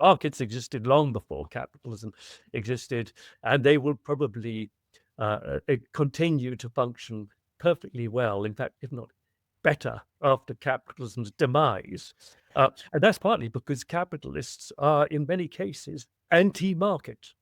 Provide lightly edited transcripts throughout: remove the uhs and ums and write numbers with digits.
markets existed long before capitalism existed, and they will probably continue to function perfectly well, in fact, if not better, after capitalism's demise. And that's partly because capitalists are, in many cases, anti-market.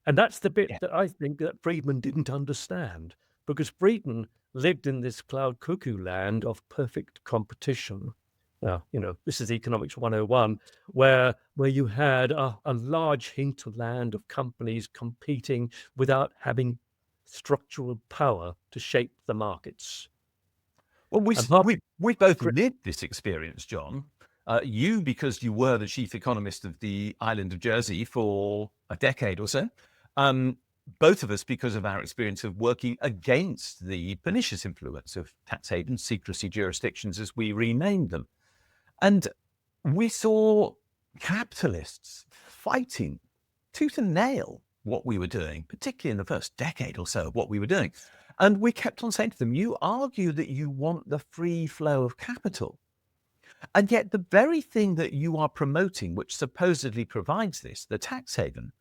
And that's the bit Yeah. that I think that Friedman didn't understand, because Friedman lived in this cloud cuckoo land of perfect competition. Now, this is Economics 101, where you had a large hinterland of companies competing without having structural power to shape the markets. Well, And part we both lived this experience, John. You, because you were the chief economist of the island of Jersey for a decade or so. Both of us, because of our experience of working against the pernicious influence of tax haven secrecy jurisdictions, as we renamed them. And we saw capitalists fighting tooth and nail what we were doing, particularly in the first decade or so of what we were doing. And we kept on saying to them, you argue that you want the free flow of capital. And yet the very thing that you are promoting, which supposedly provides this, the tax haven,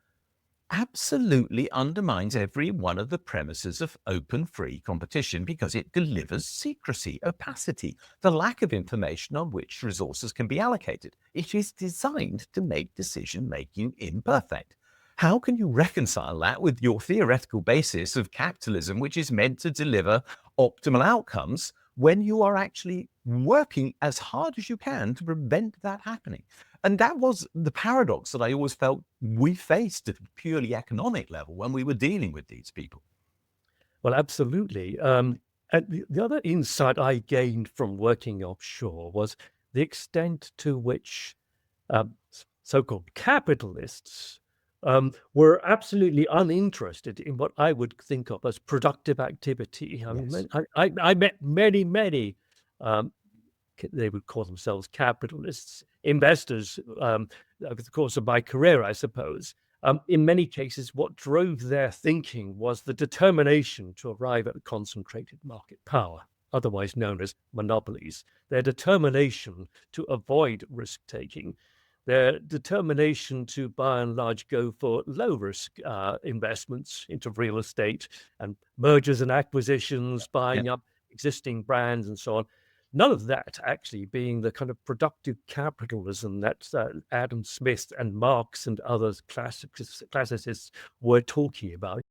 absolutely undermines every one of the premises of open, free competition because it delivers secrecy, opacity, the lack of information on which resources can be allocated. It is designed to make decision-making imperfect. How can you reconcile that with your theoretical basis of capitalism, which is meant to deliver optimal outcomes, when you are actually working as hard as you can to prevent that happening? And that was the paradox that I always felt we faced at a purely economic level when we were dealing with these people. Well, absolutely. And the other insight I gained from working offshore was the extent to which so-called capitalists were absolutely uninterested in what I would think of as productive activity. I Yes. mean, I met many, um, they would call themselves capitalists, investors, over the course of my career, I suppose. In many cases, what drove their thinking was the determination to arrive at concentrated market power, otherwise known as monopolies, their determination to avoid risk-taking, their determination to, by and large, go for low-risk investments into real estate and mergers and acquisitions, Yeah. buying up existing brands and so on. None of that actually being the kind of productive capitalism that Adam Smith and Marx and others classicists were talking about.